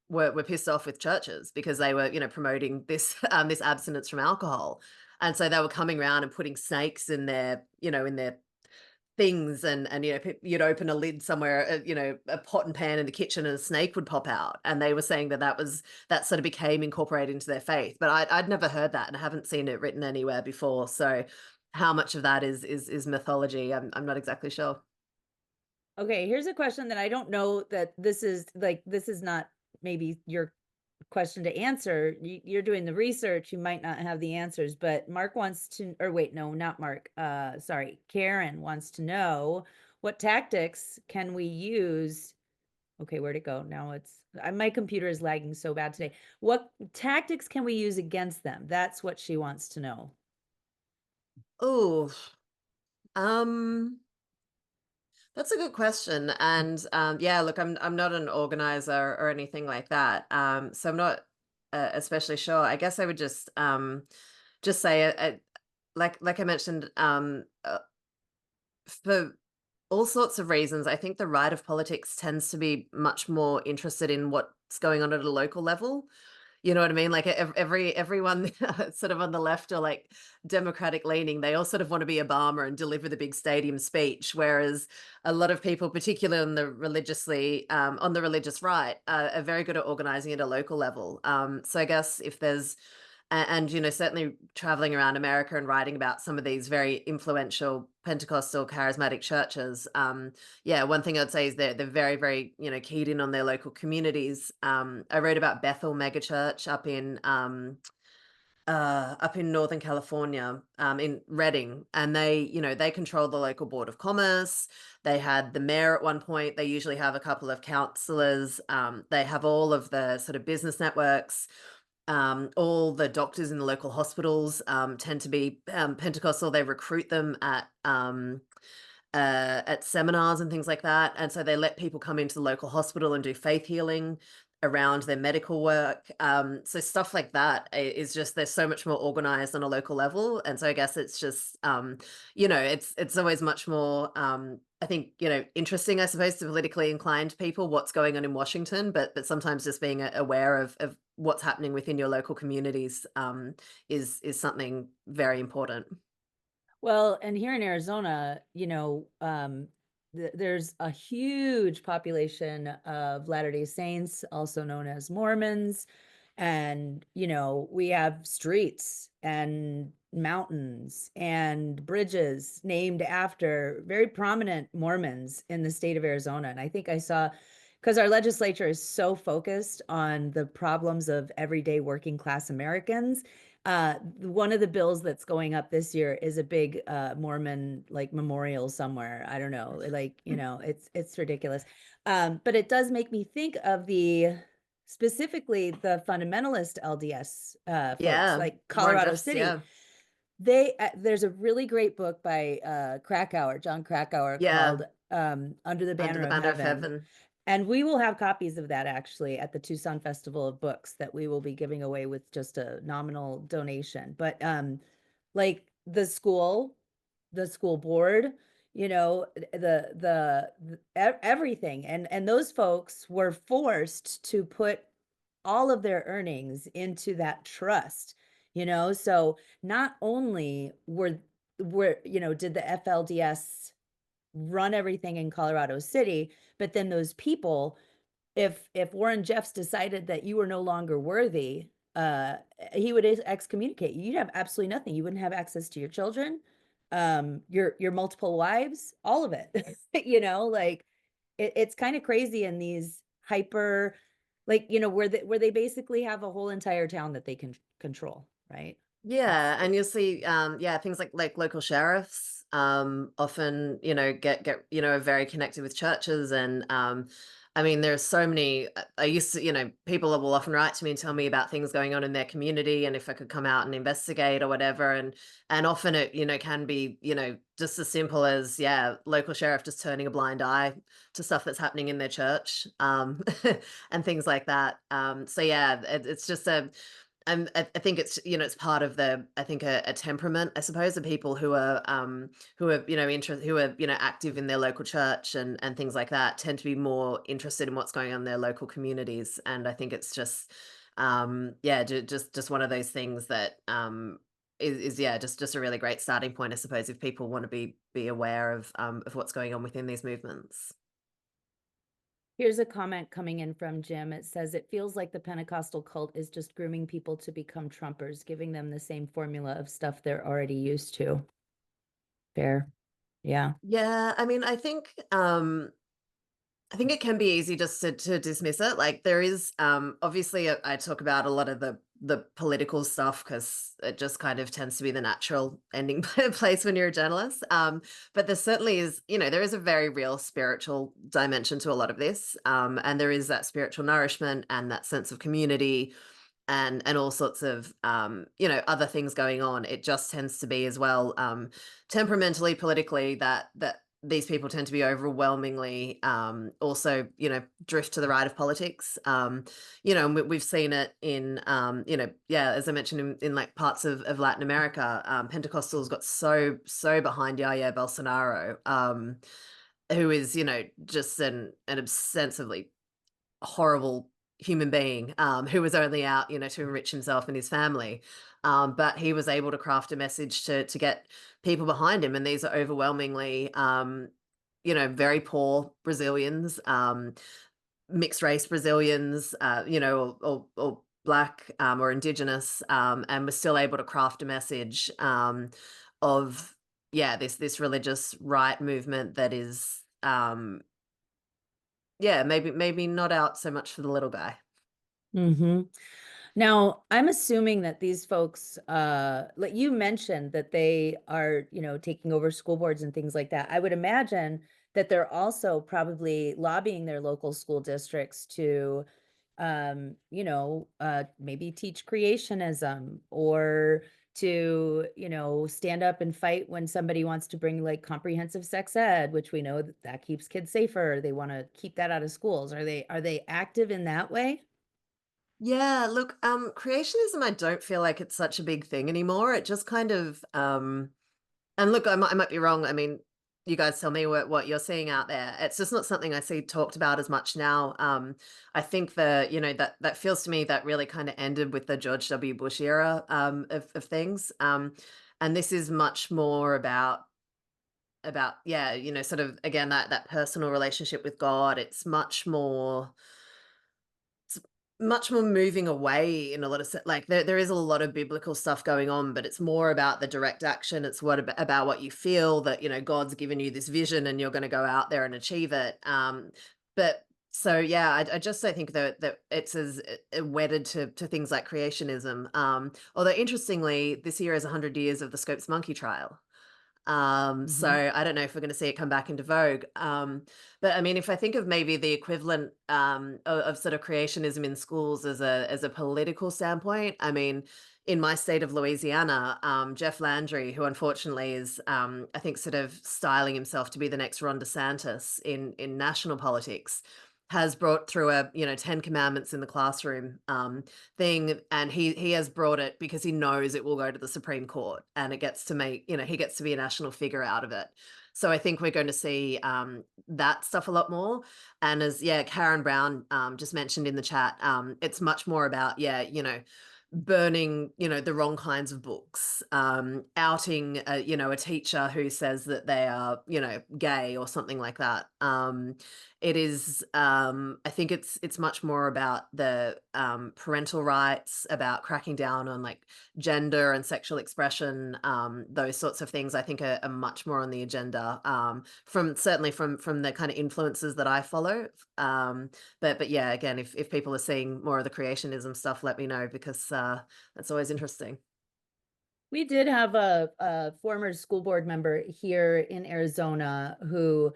were pissed off with churches because they were, you know, promoting this this abstinence from alcohol. And so they were coming around and putting snakes in their, you know, in their things, and you know, you'd open a lid somewhere, you know, a pot and pan in the kitchen, and a snake would pop out. And they were saying that sort of became incorporated into their faith. But I'd never heard that, and I haven't seen it written anywhere before. So how much of that is mythology, I'm not exactly sure. Okay, here's a question that I don't know that this is not maybe your question to answer. You're doing the research, you might not have the answers, but Mark wants to, or wait, no, not Mark. Sorry, Karen wants to know, what tactics can we use? Okay, where'd it go? Now my computer is lagging so bad today. What tactics can we use against them? That's what she wants to know. Oh, um, that's a good question. And yeah, look, I'm not an organizer or anything like that. So I'm not especially sure. I guess I would just say like I mentioned, for all sorts of reasons, I think the right of politics tends to be much more interested in what's going on at a local level. You know what I mean? Like everyone sort of on the left, or like democratic leaning, they all sort of want to be Obama and deliver the big stadium speech, whereas a lot of people, particularly on the religious right, are very good at organizing at a local level. So I guess if there's and you know, certainly traveling around America and writing about some of these very influential Pentecostal charismatic churches, yeah, one thing I'd say is they're very, very, you know, keyed in on their local communities. I wrote about Bethel Megachurch up in up in Northern California, in Redding, and they control the local board of commerce. They had the mayor at one point. They usually have a couple of councillors. They have all of the sort of business networks. All the doctors in the local hospitals tend to be Pentecostal. They recruit them at seminars and things like that. And so they let people come into the local hospital and do faith healing around their medical work. So stuff like that is just, they're so much more organized on a local level. And so I guess it's just, it's always much more, I think, interesting, I suppose, to politically inclined people, what's going on in Washington, but sometimes just being aware of what's happening within your local communities is something very important. Well, and here in Arizona, there's a huge population of Latter-day Saints, also known as Mormons. And, we have streets and mountains and bridges named after very prominent Mormons in the state of Arizona. And I think I saw, because our legislature is so focused on the problems of everyday working class Americans, one of the bills that's going up this year is a big Mormon like memorial somewhere. I don't know, like, it's ridiculous. But it does make me think of specifically the fundamentalist LDS folks, Yeah, like Warren Colorado Jeffs, City. yeah. There's a really great book by John Krakauer, Yeah. called Under the Banner of Heaven. And we will have copies of that actually at the Tucson Festival of Books that we will be giving away with just a nominal donation. But like the school board, everything. And those folks were forced to put all of their earnings into that trust, so not only did the FLDS run everything in Colorado City, but then those people, if Warren Jeffs decided that you were no longer worthy, he would excommunicate you. You'd have absolutely nothing. You wouldn't have access to your children, your multiple wives, all of it. Like it's kind of crazy in these hyper, like, where they basically have a whole entire town that they can control, right? Yeah, and you'll see, things like local sheriffs, often, get are very connected with churches, and I mean, there's so many. I used to, people will often write to me and tell me about things going on in their community, and if I could come out and investigate or whatever, and often it, can be, just as simple as, local sheriff just turning a blind eye to stuff that's happening in their church, and things like that. So yeah, it's just I think it's, it's part of I think a temperament, I suppose, of people who are active in their local church and things like that, tend to be more interested in what's going on in their local communities. And I think it's just just one of those things that is just a really great starting point, I suppose, if people want to be aware of what's going on within these movements. Here's a comment coming in from Jim. It says, it feels like the Pentecostal cult is just grooming people to become Trumpers, giving them the same formula of stuff they're already used to. Fair. Yeah. Yeah, I mean, I think it can be easy just to dismiss it. Like there is, obviously, I talk about a lot of the political stuff because it just kind of tends to be the natural ending place when you're a journalist. But there certainly is, there is a very real spiritual dimension to a lot of this, and there is that spiritual nourishment and that sense of community, and all sorts of other things going on. It just tends to be as well, temperamentally, politically, that these people tend to be overwhelmingly also, drift to the right of politics. And we've seen it in, as I mentioned, in like parts of Latin America. Pentecostals got so behind Jair Bolsonaro, who is, just an obsessively horrible human being, who was only out, to enrich himself and his family. But he was able to craft a message to get people behind him. And these are overwhelmingly, very poor Brazilians, mixed race Brazilians, or Black, or Indigenous, and was still able to craft a message of, this religious right movement that is, maybe not out so much for the little guy. Mm-hmm. Now, I'm assuming that these folks, like you mentioned that they are, taking over school boards and things like that. I would imagine that they're also probably lobbying their local school districts to, maybe teach creationism or to, stand up and fight when somebody wants to bring like comprehensive sex ed, which we know that that keeps kids safer. They want to keep that out of schools. Are they active in that way? Yeah, look, creationism, I don't feel like it's such a big thing anymore. It just kind of, and look, I might be wrong. I mean, you guys tell me what you're seeing out there. It's just not something I see talked about as much now. I think that feels to me that really kind of ended with the George W. Bush era of things. And this is much more about yeah, sort of again that personal relationship with God. It's much more moving away in a lot of like there is a lot of biblical stuff going on, but it's more about the direct action. It's about what you feel that God's given you this vision and you're going to go out there and achieve it. But so yeah, I just don't think that it's as wedded to things like creationism. Although interestingly, this year is 100 years of the Scopes Monkey trial. So Mhm. I don't know if we're going to see it come back into vogue. But I mean, if I think of maybe the equivalent of sort of creationism in schools as a political standpoint, I mean, in my state of Louisiana, Jeff Landry, who unfortunately is, I think, sort of styling himself to be the next Ron DeSantis in national politics, has brought through a 10 commandments in the classroom thing, and he has brought it because he knows it will go to the Supreme Court and it gets to make he gets to be a national figure out of it. So I think we're going to see that stuff a lot more. And as Karen Brown just mentioned in the chat, it's much more about burning the wrong kinds of books, outing a teacher who says that they are gay or something like that. It is I think it's much more about the parental rights, about cracking down on like gender and sexual expression. Those sorts of things I think are much more on the agenda, from certainly from the kind of influences that I follow. But yeah, again, if people are seeing more of the creationism stuff, let me know, because that's always interesting. We did have a former school board member here in Arizona who,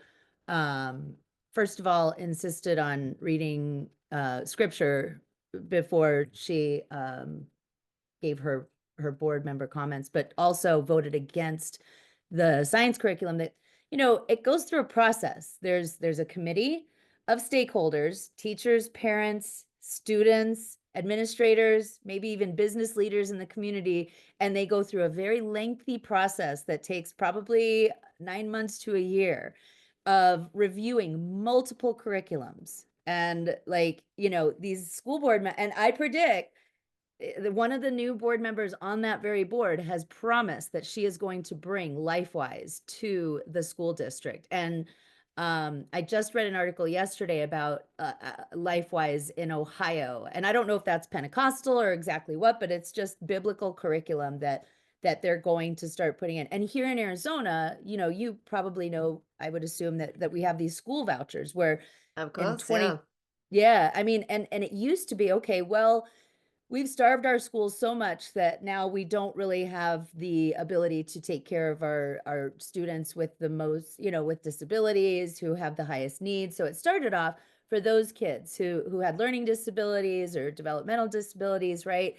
um, first of all, insisted on reading scripture before she gave her board member comments, but also voted against the science curriculum that, it goes through a process. There's a committee of stakeholders, teachers, parents, students, administrators, maybe even business leaders in the community, and they go through a very lengthy process that takes probably 9 months to a year of reviewing multiple curriculums. And like, these school board and I predict one of the new board members on that very board has promised that she is going to bring LifeWise to the school district. And I just read an article yesterday about LifeWise in Ohio, and I don't know if that's Pentecostal or exactly what, but it's just biblical curriculum that they're going to start putting in. And here in Arizona, you probably know, I would assume that we have these school vouchers where Of in course, 20, yeah. yeah, I mean, and it used to be, okay, well, we've starved our schools so much that now we don't really have the ability to take care of our students with the most, with disabilities, who have the highest needs. So it started off for those kids who had learning disabilities or developmental disabilities, right?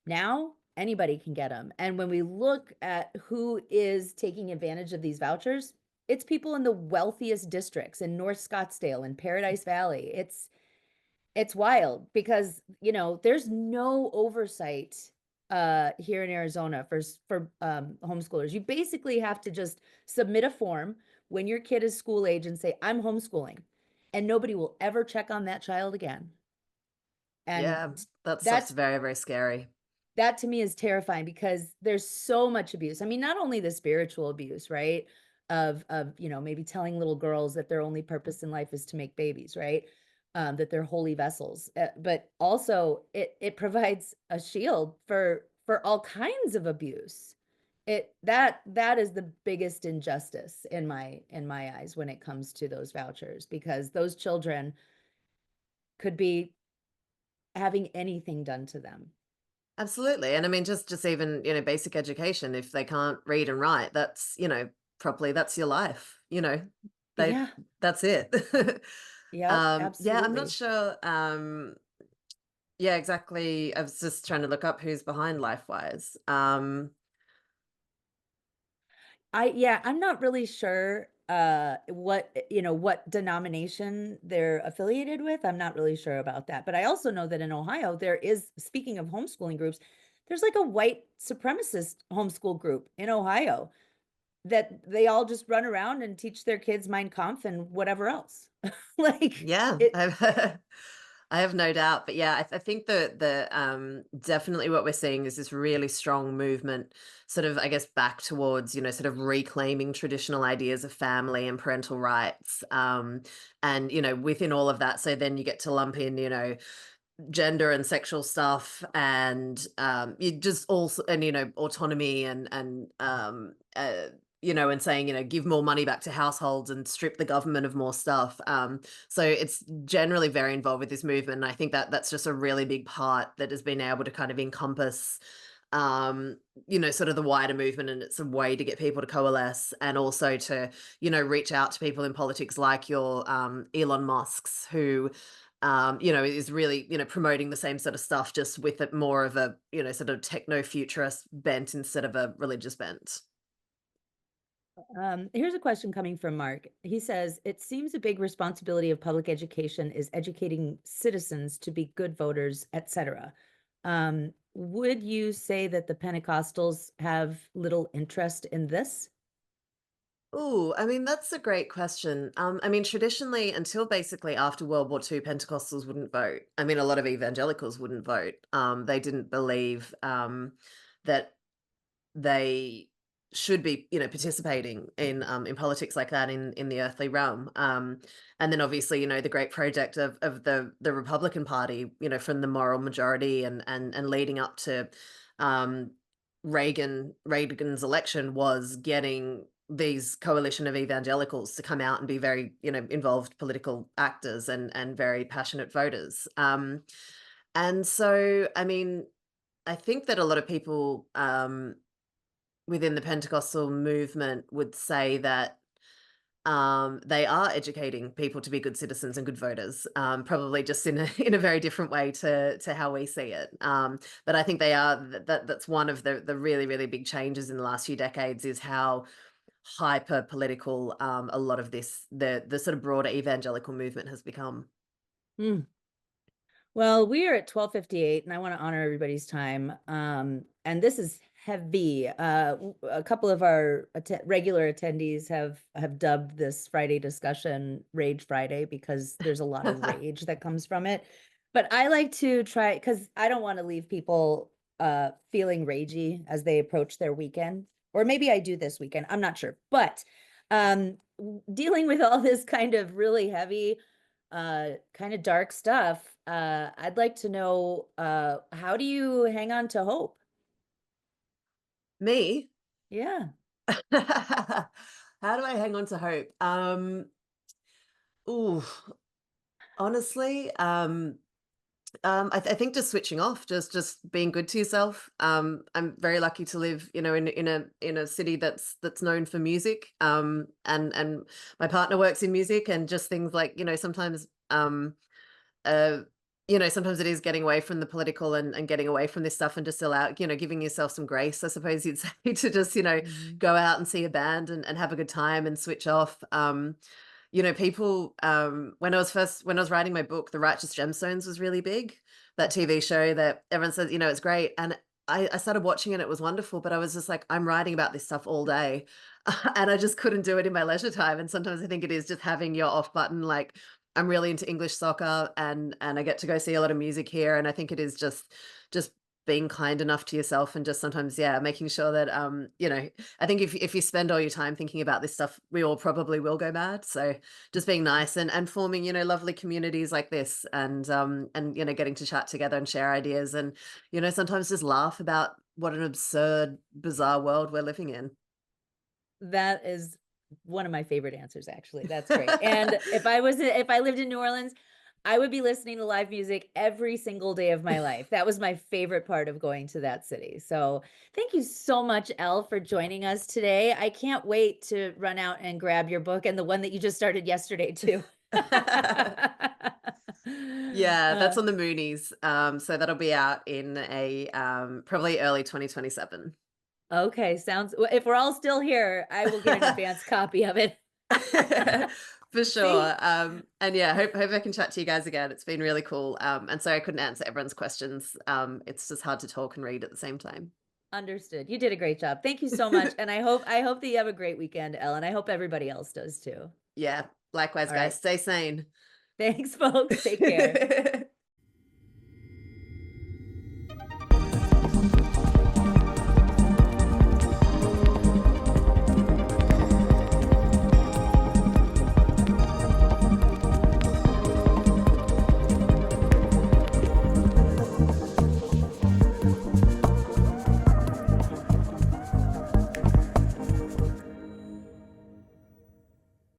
Now anybody can get them. And when we look at who is taking advantage of these vouchers, it's people in the wealthiest districts in North Scottsdale and Paradise Valley. It's wild because, there's no oversight here in Arizona for homeschoolers. You basically have to just submit a form when your kid is school age and say, I'm homeschooling, and nobody will ever check on that child again. And Yeah, that stuff's that's very, very scary. that to me is terrifying because there's so much abuse. I mean, not only the spiritual abuse, right? Of maybe telling little girls that their only purpose in life is to make babies, right? That they're holy vessels. But also it provides a shield for all kinds of abuse. That is the biggest injustice in my eyes when it comes to those vouchers, because those children could be having anything done to them. Absolutely. And I mean, just even, basic education, if they can't read and write, that's, properly, that's your life, they, Yeah. that's it. Yep. Yeah, I'm not Absolutely. sure. Yeah, exactly. I was just trying to look up who's behind LifeWise. I'm not really sure what denomination they're affiliated with. I'm not really sure about that. But I also know that in Ohio there is, speaking of homeschooling groups, there's like a white supremacist homeschool group in Ohio that they all just run around and teach their kids Mein Kampf and whatever else. Like Yeah, it I have no doubt. But yeah, I think the definitely what we're seeing is this really strong movement, sort of, I guess, back towards, sort of reclaiming traditional ideas of family and parental rights. And, within all of that, so then you get to lump in, gender and sexual stuff, and you just also, and autonomy, and saying, give more money back to households and strip the government of more stuff. So it's generally very involved with this movement, and I think that that's just a really big part that has been able to kind of encompass sort of the wider movement, and it's a way to get people to coalesce, and also to reach out to people in politics like your Elon Musk's, who is really, promoting the same sort of stuff, just with it more of a, sort of techno futurist bent instead of a religious bent. Here's a question coming from Mark. He says, it seems a big responsibility of public education is educating citizens to be good voters, etc. Would you say that the Pentecostals have little interest in this? Oh, I mean, that's a great question. I mean, traditionally, until basically after World War II, Pentecostals wouldn't vote. I mean, a lot of evangelicals wouldn't vote. They didn't believe that they should be, participating in politics like that in the earthly realm. And then obviously, the great project of the Republican Party, from the moral majority, and leading up to um, Reagan's election, was getting these coalition of evangelicals to come out and be very, involved political actors, and very passionate voters. And so, I mean, I think that a lot of people within the Pentecostal movement would say that they are educating people to be good citizens and good voters, probably just in a in a very different way to how we see it. But I think they are, that's one of the really, really big changes in the last few decades, is how hyper political a lot of this, the sort of broader evangelical movement has become. Hmm. Well, we are at 12:58 and I want to honor everybody's time. And this is heavy. A couple of our regular attendees have dubbed this Friday discussion Rage Friday because there's a lot of rage that comes from it. But I like to try, because I don't want to leave people feeling ragey as they approach their weekend. Or maybe I do this weekend, I'm not sure. But dealing with all this kind of really heavy kind of dark stuff. I'd like to know, how do you hang on to hope? Me? Yeah. How do I hang on to hope? Ooh, honestly, I think just switching off, just being good to yourself. I'm very lucky to live, in a city that's known for music. And my partner works in music, and just things like, sometimes uh sometimes it is getting away from the political, and getting away from this stuff, and just allow, giving yourself some grace, I suppose you'd say, to just, Mhm. go out and see a band, and have a good time and switch off. People, when I was writing my book, The Righteous Gemstones was really big. That TV show that everyone says, it's great. And I started watching it, it was wonderful, but I was just like, I'm writing about this stuff all day. And I just couldn't do it in my leisure time. And sometimes I think it is just having your off button. Like, I'm really into English soccer, and I get to go see a lot of music here. And I think it is just being kind enough to yourself, and just sometimes, yeah, making sure that I think if you spend all your time thinking about this stuff, we all probably will go mad. So just being nice, and forming, lovely communities like this, and getting to chat together and share ideas, and sometimes just laugh about what an absurd, bizarre world we're living in. That is one of my favorite answers, actually. That's great. And if I lived in New Orleans, I would be listening to live music every single day of my life. That was my favorite part of going to that city. So thank you so much, Elle, for joining us today. I can't wait to run out and grab your book and the one that you just started yesterday too. Yeah, that's Uh, on the Moonies. So that'll be out in a probably early 2027. okay, sounds, if we're all still here, I will get an advance copy of it. For See? sure. And yeah, hope I can chat to you guys again. It's been really cool. And sorry I couldn't answer everyone's questions. It's just hard to talk and read at the same time. Understood. You did a great job. Thank you so much. And I hope that you have a great weekend, Ellen. I hope everybody else does too. Yeah, likewise, All guys. right. Stay sane. Thanks, folks. Take care.